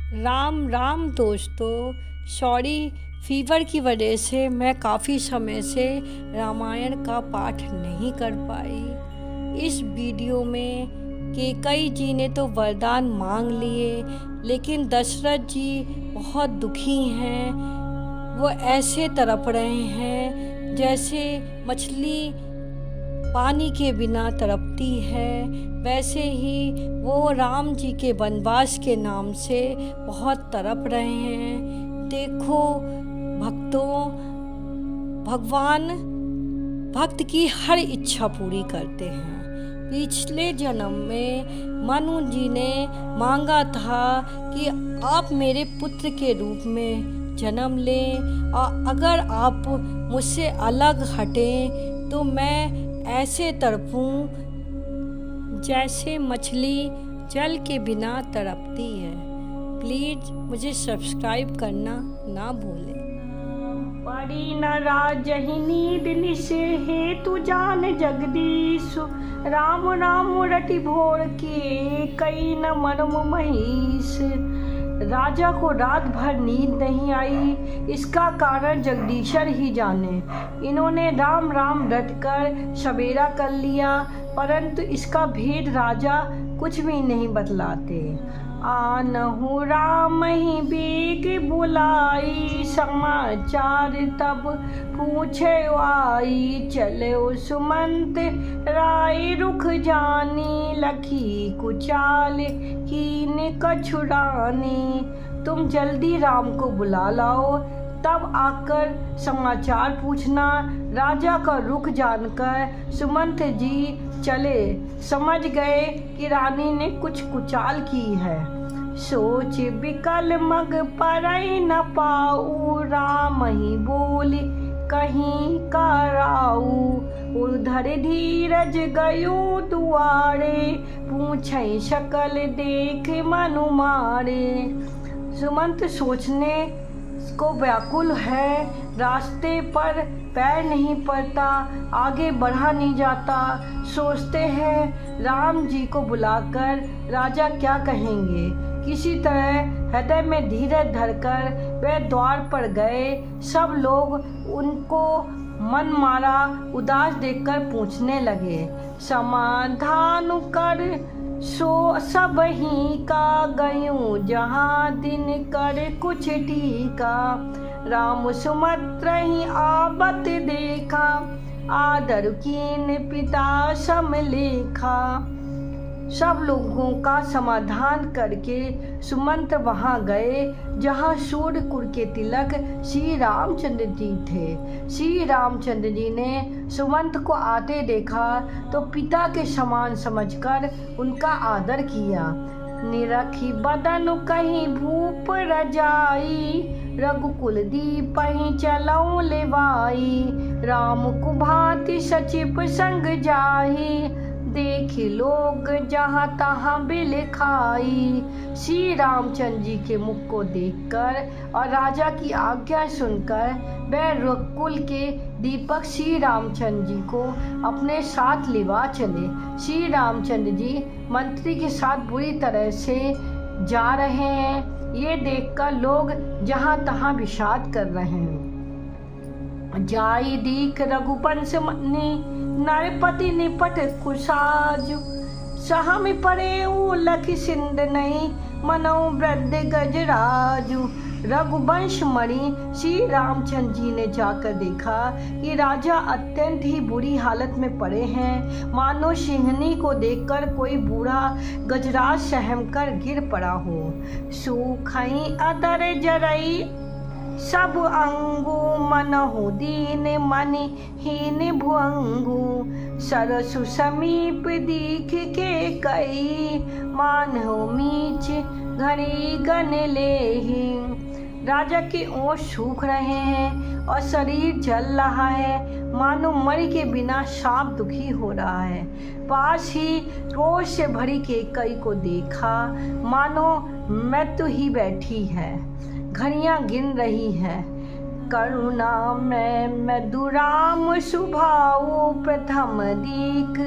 राम राम दोस्तों। Sorry, fever की वजह से मैं काफ़ी समय से रामायण का पाठ नहीं कर पाई। इस वीडियो में कैकेयी जी ने तो वरदान मांग लिए, लेकिन दशरथ जी बहुत दुखी हैं। वो ऐसे तड़प रहे हैं जैसे मछली पानी के बिना तड़पती है। वैसे ही वो राम जी के वनवास के नाम से बहुत तड़प रहे हैं। देखो भक्तों, भगवान भक्त की हर इच्छा पूरी करते हैं। पिछले जन्म में मनु जी ने मांगा था कि आप मेरे पुत्र के रूप में जन्म लें, और अगर आप मुझसे अलग हटें तो मैं ऐसे तड़पूं जैसे मछली जल के बिना तड़पती है। प्लीज़ मुझे सब्सक्राइब करना ना भूलें। पड़ी न राजहि नींद निशे हेतु जान जगदीश। राम राम रटि भोर के कई न मर्म महीश। राजा को रात भर नींद नहीं आई, इसका कारण जगदीशर ही जाने। इन्होंने राम राम रटकर सवेरा कर लिया, परंतु इसका भेद राजा कुछ भी नहीं बतलाते। आनहु राम ही बेग बुलाई, समाचार तब पूछे आई। चले सुमंत राय रुख जानी, लखी कुचाल कीन कछुरानी। तुम जल्दी राम को बुला लाओ, तब आकर समाचार पूछना। राजा का रुख जानकर सुमंत जी चले, समझ गए कि रानी ने कुछ कुचाल की है। सोच विकल मग परई न पाऊ, राम ही बोली कहीं कराऊ। उधर धीरज गयो दुआरे, पूछे शकल देख मनु मारे। सुमंत सोचने को व्याकुल है, रास्ते पर पैर नहीं पड़ता, आगे बढ़ा नहीं जाता। सोचते हैं राम जी को बुलाकर राजा क्या कहेंगे। किसी तरह हृदय में धीरज धरकर वे द्वार पर गए। सब लोग उनको मन मारा उदास देखकर पूछने लगे, समाधान कर सो सब ही का गयूं, जहाँ दिन कर कुछ टीका। राम सुमत्र ही आबत देखा, आदर कीन पिता सम लेखा। सब लोगों का समाधान करके सुमंत वहाँ गए जहाँ सूर्यकुल के तिलक श्री रामचंद्र जी थे। श्री रामचंद्र जी ने सुमंत को आते देखा तो पिता के समान समझकर उनका आदर किया। निरखी बदन कहीं भूप रजाई, रघुकुल दीप ही चलऊ लेवाई। राम कुभाति सचिप संग जाही, देखी लोग जहाँ तहाँ बिल खाई। श्री रामचंद्र जी के मुख को देखकर और राजा की आज्ञा सुनकर वह रघुकुल के दीपक श्री रामचंद्र जी को अपने साथ लिवा चले। श्री रामचंद्र जी मंत्री के साथ बुरी तरह से जा रहे हैं, ये देखकर लोग जहाँ तहाँ विषाद कर रहे हैं। जाई दीख रघुवंश मनी, नरपति निपट कुशाजु। सहम पड़े लख सिंध नहीं, मनो वृद्ध गजराजु। रघुवंश मणि श्री रामचंद्र जी ने जाकर देखा कि राजा अत्यंत ही बुरी हालत में पड़े हैं, मानो सिंहनी को देखकर कोई बूढ़ा गजराज सहम कर गिर पड़ा हो। सूखई अदर जरई सब अंगु, मनहु दीन मनि हीन भुअंगु। सरसु समीप दीख के कई, मानहु मीच घड़ी गन लेहि। राजा के ओठ सूख रहे हैं और शरीर जल रहा है, मानो मर के बिना साफ दुखी हो रहा है। पास ही क्रोध से भरी कैकेयी को देखा, मानो मृत्यु ही बैठी है, घड़ियां गिन रही है। करुणा में मधुराम सुभाऊ, प्रथम दीख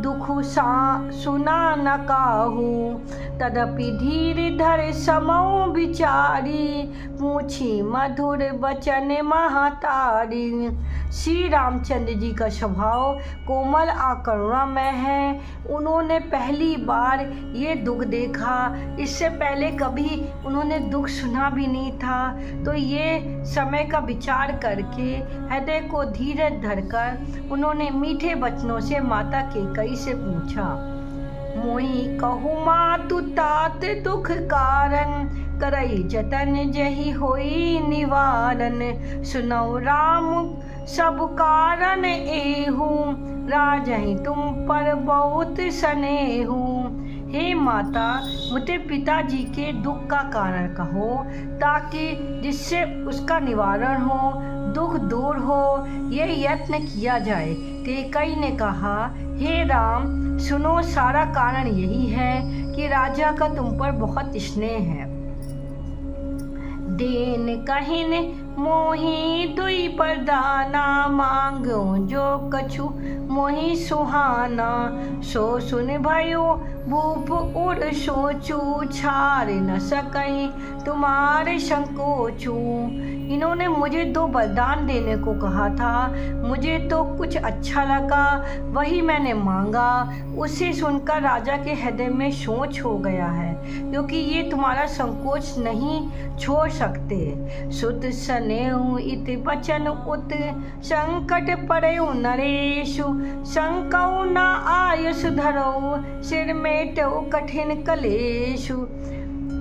दुख सुना न काहू। तदपि धीर धर समौ विचारी, पूछी मधुर बचन महतारी। श्री रामचंद्र जी का स्वभाव कोमल और करुणामय है। उन्होंने पहली बार ये दुख देखा, इससे पहले कभी उन्होंने दुख सुना भी नहीं था। तो ये समय का विचार करके हृदय को धीरज धरकर उन्होंने मीठे वचनों से माता कैकेयी से पूछा, मोहि कहु मातु तात दुख कारण, करई जतन जहि होई निवारण। सुनौ राम सब कारण एहू, राजहि तुम पर बहुत स्नेहू। हे माता, मुझे पिताजी के दुख का कारण कहो, ताकि जिससे उसका निवारण हो, दुख दूर हो, ये यत्न किया जाए। कैकेयी ने कहा, हे राम, सुनो, सारा कारण यही है कि राजा का तुम पर बहुत स्नेह है। देन कहिन मोहि दुई परदाना, मांगो जो कछु मोहि सुहाना। सो सुन भयो भूप उड़ सोचू, छाड़ न सकई तुम्हारे संकोचू। इन्होंने मुझे 2 वरदान देने को कहा था, मुझे तो कुछ अच्छा लगा, वही मैंने मांगा। उसे सुनकर राजा के हृदय में सोच हो गया है, क्योंकि ये तुम्हारा संकोच नहीं छोड़ सकते। सुत स्नेहु इत बचन उत, संकट पड़ेउ नरेशु। संकौ न आयुष धरऊ, सिर मेटौ कठिन कलेशु।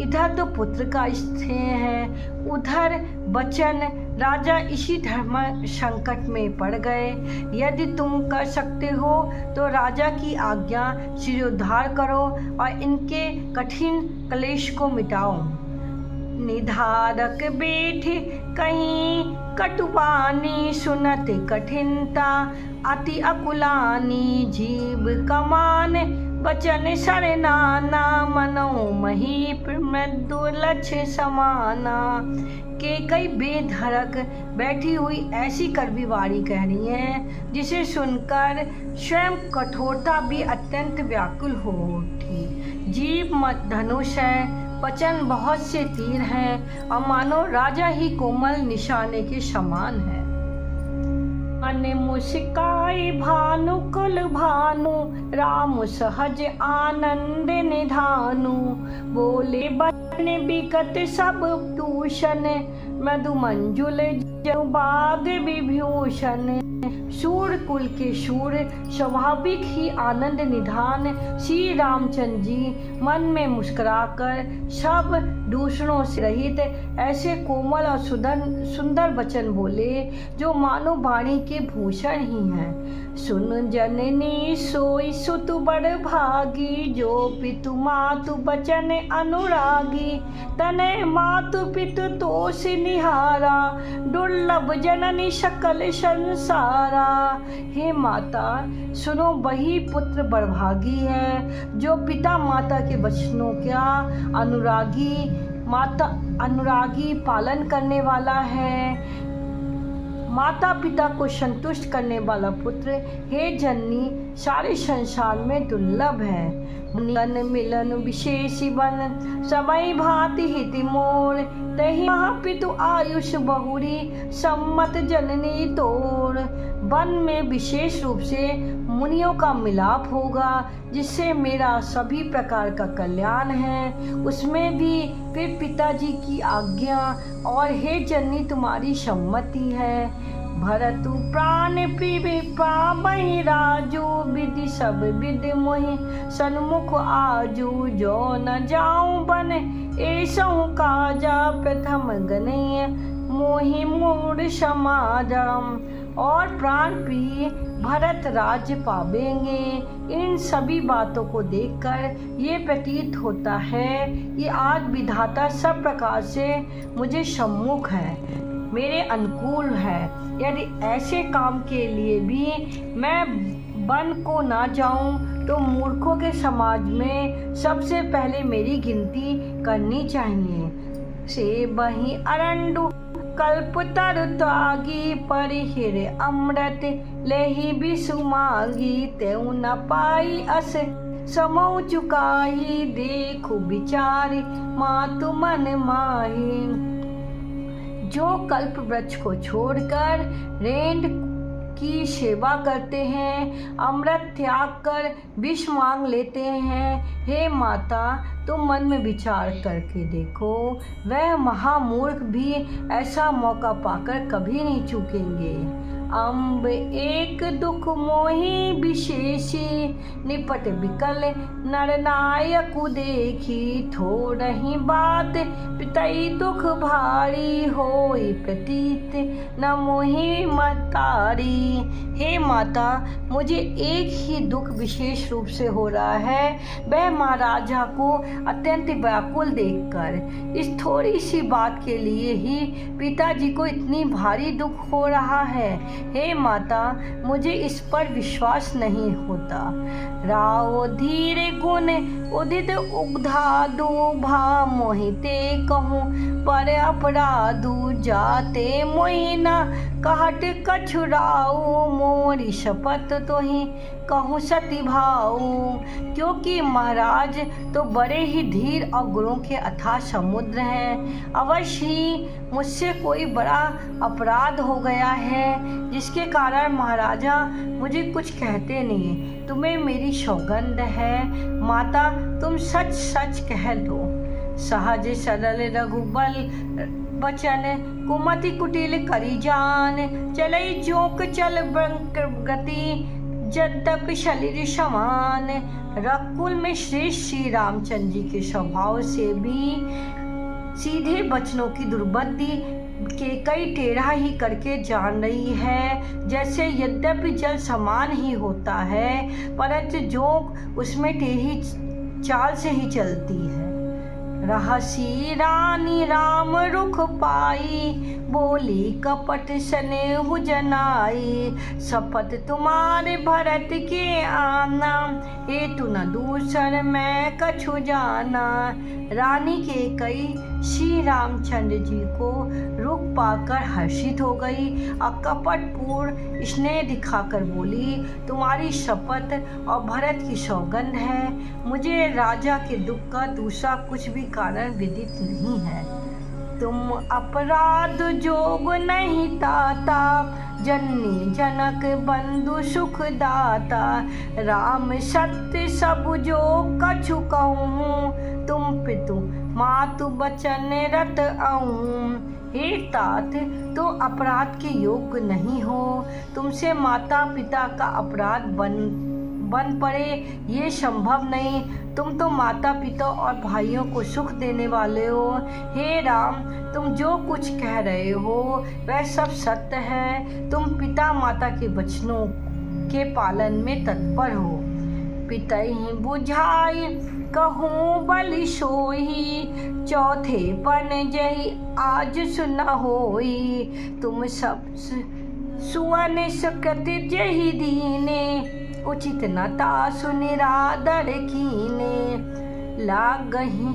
इधर तो पुत्र का स्नेह है, उधर बचन। राजा इसी धर्म संकट में पड़ गए। यदि तुम कर सकते हो तो राजा की आज्ञा शिरोद्धार करो और इनके कठिन क्लेश को मिटाओ। निधारक बैठ कहीं कटुबानी, सुनत कठिनता अति अकुलानी। जीव कमान बचन सरनाना, मनो महीप मृदु लक्ष्य समाना। कैकेयी बेधड़क बैठी हुई ऐसी कड़वी वाणी कह रही है, जिसे सुनकर स्वयं कठोरता भी अत्यंत व्याकुल हो उठी। जीव धनुष है, वचन बहुत से तीर हैं, और मानो राजा ही कोमल निशाने के समान है। मन मुस्काई भानु कुल भानु, राम सहज आनंद निधानु। बोले बचन बिकट सब दूषण, मधु मंजुल जनु बाग विभूषण। शूर कुल के शूर, स्वाभाविक ही आनंद निधान श्री रामचंद्र जी मन में मुस्कुराकर सब दूषणों से रहित ऐसे कोमल और सुंदर वचन बोले, जो मानो वाणी के भूषण ही हैं। सुन जननी सोई सुत बड़ भागी, जो पितु मातु बचन अनुरागी। तने मातु पितु तोष निहारा, दुर्लभ जननी सकल संसारा। हे माता, सुनो, वही पुत्र बड़भागी है जो पिता माता के वचनों का अनुरागी पालन करने वाला है। माता पिता को संतुष्ट करने वाला पुत्र, हे जननी, सारे संसार में दुर्लभ है। मिलन मिलन विशेष बन, समय भांति हित मोर। तहि पितु आयुष बहुरी, सम्मत जननी तोर। वन में विशेष रूप से मुनियों का मिलाप होगा, जिससे मेरा सभी प्रकार का कल्याण है। उसमें भी फिर पिताजी की आज्ञा और हे जननी तुम्हारी सम्मति है। भरतु प्राण प्रिय पावहि राजू, विधि सब विधि मोहि सन्मुख आजू। जो न जाऊं बन ऐसहु काजा, प्रथम गनय मोहि मूढ़ समाजम। और प्राण प्रिय भरत राज्य पावेंगे। इन सभी बातों को देखकर ये प्रतीत होता है कि आज विधाता सब प्रकार से मुझे सम्मुख है, मेरे अनुकूल है। यदि ऐसे काम के लिए भी मैं वन को ना जाऊं, तो मूर्खों के समाज में सबसे पहले मेरी गिनती करनी चाहिए। से बही अरंडु कल्प तरु त्यागी, परिहिर अमृत लेहि बिसु मागी, तेउ न पाई अस समौ चुकाई, देखु विचारि मातु मन माही। जो कल्प वृक्ष को छोड़कर रेंड की सेवा करते हैं, अमृत त्याग कर विष मांग लेते हैं, हे माता तुम मन में विचार करके देखो, वह महामूर्ख भी ऐसा मौका पाकर कभी नहीं चूकेंगे। अम्ब एक दुख मोहि विशेषी, निपट बिकल नरनायक देखी, थोड़ही बात पितई दुख भारी, होई प्रतीत न मोहि मतारी। हे माता, मुझे एक ही दुख विशेष रूप से हो रहा है, वह महाराजा को अत्यंत व्याकुल देखकर। इस थोड़ी सी बात के लिए ही पिताजी को इतनी भारी दुख हो रहा है। हे माता, मुझे इस पर विश्वास नहीं होता। राव धीर गुण उदित उग्धादु, भा मोहिते कहूँ पर अपराधु, जाते मोहिना कहट कछुराऊ, मोरी शपथ तोहि कहूँ सती भाऊ। क्योंकि महाराज तो बड़े ही धीर और गुणों के अथाह समुद्र हैं, अवश्य ही मुझसे कोई बड़ा अपराध हो गया है, जिसके कारण महाराजा मुझे कुछ कहते नहीं। तुम्हें मेरी सौगंध है माता, तुम सच सच कह दो। सहज सरल रघुबल बचन, कुमति कुटिल करी जान, चलई जोक चल गति, यद्यपि शरीर समान। रघुकुल में श्रेष्ठ श्री रामचंद्र जी के स्वभाव से भी सीधे बचनों की दुर्बुद्धि के कई टेढ़ा ही करके जान रही है। जैसे यद्यपि जल समान ही होता है, परंतु जोक उसमें टेढ़ी चाल से ही चलती है। रहसी रानी राम रुख पाई, बोली कपट स्नेहु जनाई, शपथ तुम्हारे भरत के आना, हेतु न दूसर मैं कछु जाना। रानी के कई श्री रामचंद्र जी को रुख पाकर हर्षित हो गई और कपटपूर्ण स्नेह दिखाकर बोली, तुम्हारी शपथ और भरत की सौगंध है, मुझे राजा के दुख का दूसरा कुछ भी कारण विदित नहीं है। तुम अपराध जोग नहीं ताता, जननी जनक बंधु सुख दाता, राम सत्य सब जो कछु कहूँ, तुम पितु मातु बचन रत आऊँ। हे तात, तो अपराध के योग्य नहीं हो, तुमसे माता पिता का अपराध बन पड़े ये संभव नहीं। तुम तो माता पिता और भाइयों को सुख देने वाले हो। हे राम, तुम जो कुछ कह रहे हो वह सब सत्य है। तुम पिता माता के वचनों के पालन में तत्पर हो। पितहि बुझाई कहूँ बलि सोई, चौथे पन जही आज सुना होई, तुम सब सुवन सुकृति जही दीने, उचित न तासु निरादर कीने। लाग गही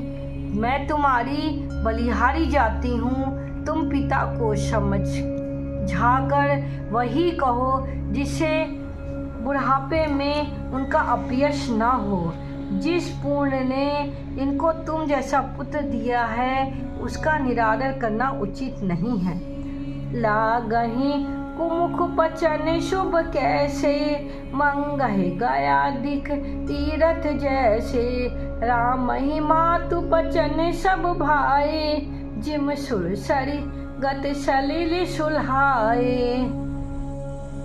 मैं तुम्हारी बलिहारी जाती हूँ, तुम पिता को समझाकर वही कहो जिससे बुढ़ापे में उनका अपयश न हो। जिस पूर्ण ने इनको तुम जैसा पुत्र दिया है उसका निरादर करना उचित नहीं है। लागहि कुमुख बचन शुभ कैसे, मंगहि गया दिख तीरथ जैसे, राम ही मातु बचन सब भाए, जिम सुरसरी गत सलिल सुलहाए।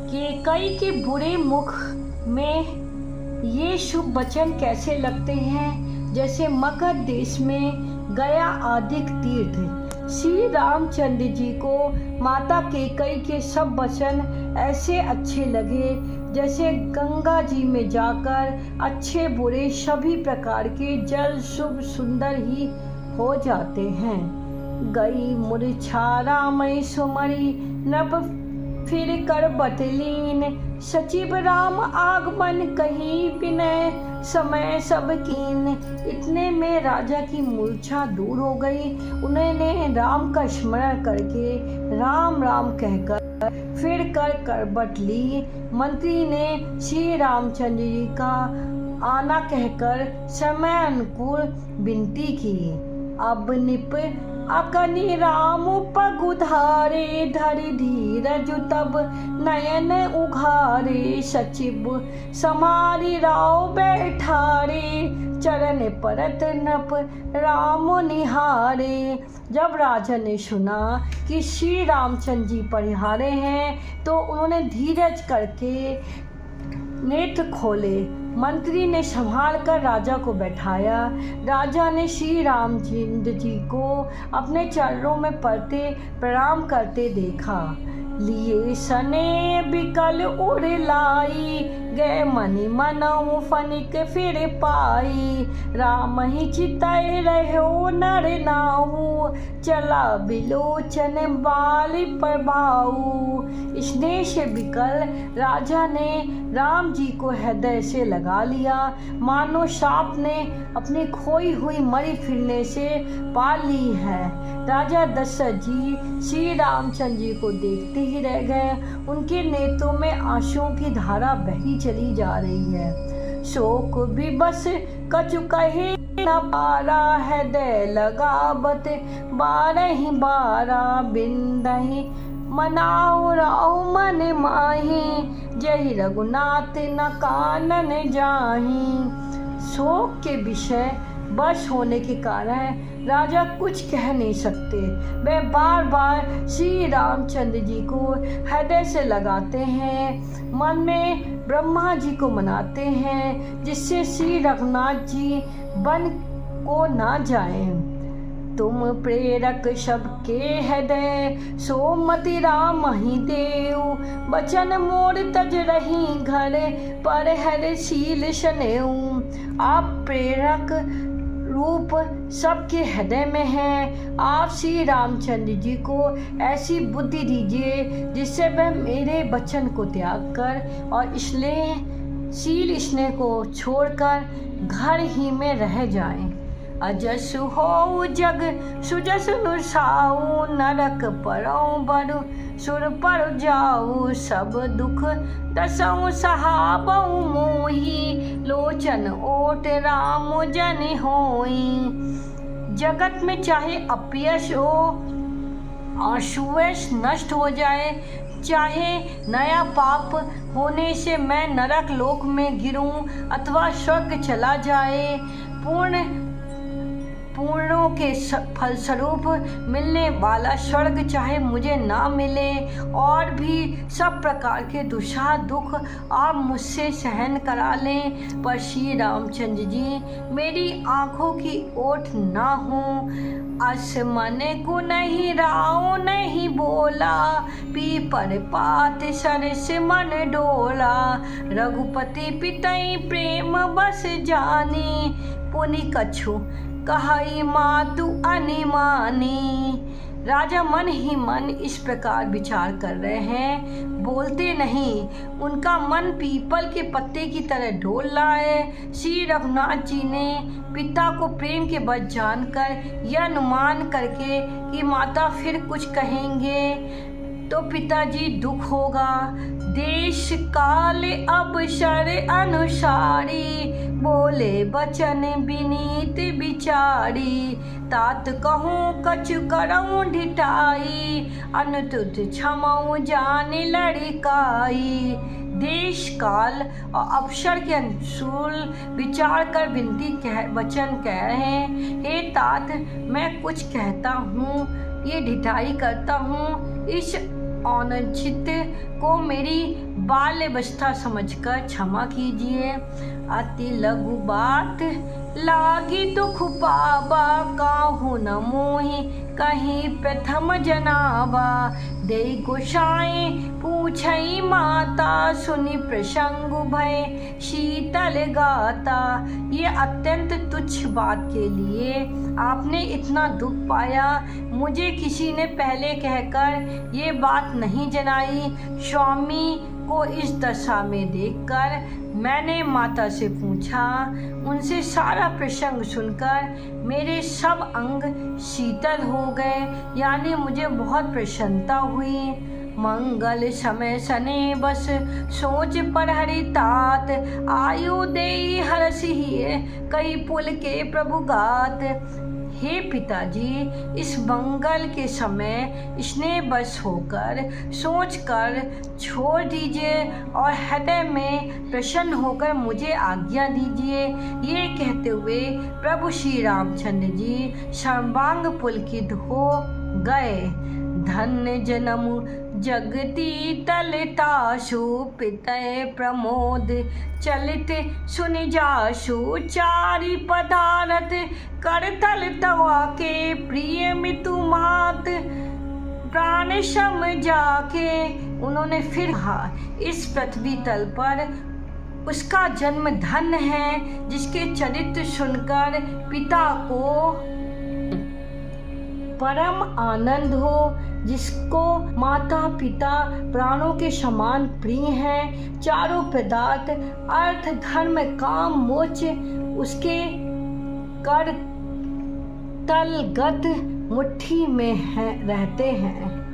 केकई के बुरे मुख में ये शुभ वचन कैसे लगते हैं, जैसे मगध देश में गया आदिक तीर्थ। श्री रामचंद्र जी को माता केकई के सब वचन ऐसे अच्छे लगे जैसे गंगा जी में जाकर अच्छे बुरे सभी प्रकार के जल शुभ सुंदर ही हो जाते हैं। गई मूर्छा रामई सुमरी, नभ फिर कर बतलीन, सचिव राम आगमन कहीं विनय, समय सब कीन। इतने में राजा की मूर्छा दूर हो गई। उन्होंने राम का स्मरण करके राम राम कहकर फिर कर करबट ली। मंत्री ने श्री रामचंद्र जी का आना कहकर समय अनुकूल विनती की। अब निप अकनि राम पगुधारे, धरि धीरज तब नयन उघारे। सचिव समारी राव बैठारे, चरण परत नप राम निहारे। जब राजा ने सुना कि श्री रामचंद्र जी परिहारे हैं तो उन्होंने धीरज करके नेत्र खोले। मंत्री ने संभाल कर राजा को बैठाया। राजा ने श्री रामचंद्र जी को अपने चरणों में पड़ते प्रणाम करते देखा। लिए सने बिकल उड़ लाई, गए मनि मनऊ फनिक फिर पाई। राम ही चितय रहो नर नाऊ, चला बिलोचन बाल प्रभाऊ। स्नेह से बिकल राजा ने राम जी को हृदय से लगा लिया, मानो सांप ने अपनी खोई हुई मरी फिरने से पा ली है। राजा दशरथ जी श्री रामचंद्र जी को देखते ही रह गए। उनके नेत्रों में आंसुओं की धारा बही चली जा रही है। शोक विवश कछु कहे न पारा, हृदय लगावत बारहि बारा। बिंदहि मनाओ राव मन माही, जहि रघुनाथ न कानन जाही। शोक के विषय बस होने के कारण राजा कुछ कह नहीं सकते। वे बार बार श्री रामचंद्र जी को हृदय से लगाते हैं, मन में ब्रह्मा जी को मनाते हैं, जिससे श्री रघुनाथ जी बन को ना जाएं। तुम प्रेरक सबके हृदय, सोमति राम ही देव। बचन मोर तज रही घर, पर हर शील शनेऊ। आप प्रेरक रूप सबके हृदय में हैं। आप श्री रामचंद्र जी को ऐसी बुद्धि दीजिए जिससे वह मेरे वचन को त्याग कर और शील स्नेह को छोड़कर घर ही में रह जाएं। अजस हो जग सुजस नुसाऊ, नरक परौ बरु सुर पर जाऊ। सब दुख दसौ सहाबऊ मोही, लोचन ओट राम जन होई। जगत में चाहे अपयश हो, आशुवेश नष्ट हो जाए, चाहे नया पाप होने से मैं नरक लोक में गिरूं अथवा स्वर्ग चला जाए, पूर्णों के फलस्वरूप मिलने वाला स्वर्ग चाहे मुझे ना मिले, और भी सब प्रकार के दुख आप मुझसे सहन करा लें, पर श्री रामचंद्र जी मेरी आँखों की ओट ना हो। अस मन को नहीं राव नहीं बोला, पीपर पात सरस मन डोला। रघुपति पितई प्रेम बस जानी, पुनि कछु कहाई मातु अनिमानी। राजा मन ही मन इस प्रकार विचार कर रहे हैं, बोलते नहीं। उनका मन पीपल के पत्ते की तरह डोल रहा है। श्री रघुनाथ जी ने पिता को प्रेम के बस जानकर यह अनुमान करके कि माता फिर कुछ कहेंगे तो पिताजी दुख होगा। देश काल अवसर अनुसारी, बोले बचन विनीत विचारी। तात कहूँ कछु करऊँ ढिठाई, अनुतुत क्षमऊ जान लड़काई। देश काल और अवसर के अनुकूल विचार कर वचन कह रहे हैं। हे तात, मैं कुछ कहता हूँ, ये ढिठाई करता हूँ, इस अनौचित को मेरी बाल्यावस्था समझकर क्षमा कीजिए। अति लघु बात लागी दुख पावा, काहू न मोहि कहीं प्रथम जनावा। दे गोसाई पूछई माता, सुनि प्रसंग भय शीतल गाता। ये अत्यंत तुच्छ बात के लिए आपने इतना दुख पाया, मुझे किसी ने पहले कहकर ये बात नहीं जनाई। स्वामी को इस दशा में देखकर मैंने माता से पूछा। उनसे सारा प्रसंग सुनकर मेरे सब अंग शीतल हो गए, यानी मुझे बहुत प्रसन्नता हुई। मंगल समय सने बस सोच पर हरि तात, आयु देई हरसिहिए कई पुल के प्रभु गात। हे पिताजी, इस मंगल के समय स्नेह बस होकर सोच कर छोड़ दीजिए और हृदय में प्रसन्न होकर मुझे आज्ञा दीजिए। ये कहते हुए प्रभु श्री रामचंद्र जी सर्वांग पुलकित हो गए। धन्य जन्म जगती तलताशु पितय प्रमोद, चलित सुन जाशु चारि पदारथ, करतल तवा के प्रिय मितु मात। प्राण सम जाके उन्होंने फिर कहा, इस पृथ्वी तल पर उसका जन्म धन्य है जिसके चरित्र सुनकर पिता को परम आनंद हो, जिसको माता पिता प्राणों के समान प्रिय हैं। चारों पदार्थ अर्थ धर्म काम मोक्ष उसके कर तलगत मुट्ठी में रहते हैं।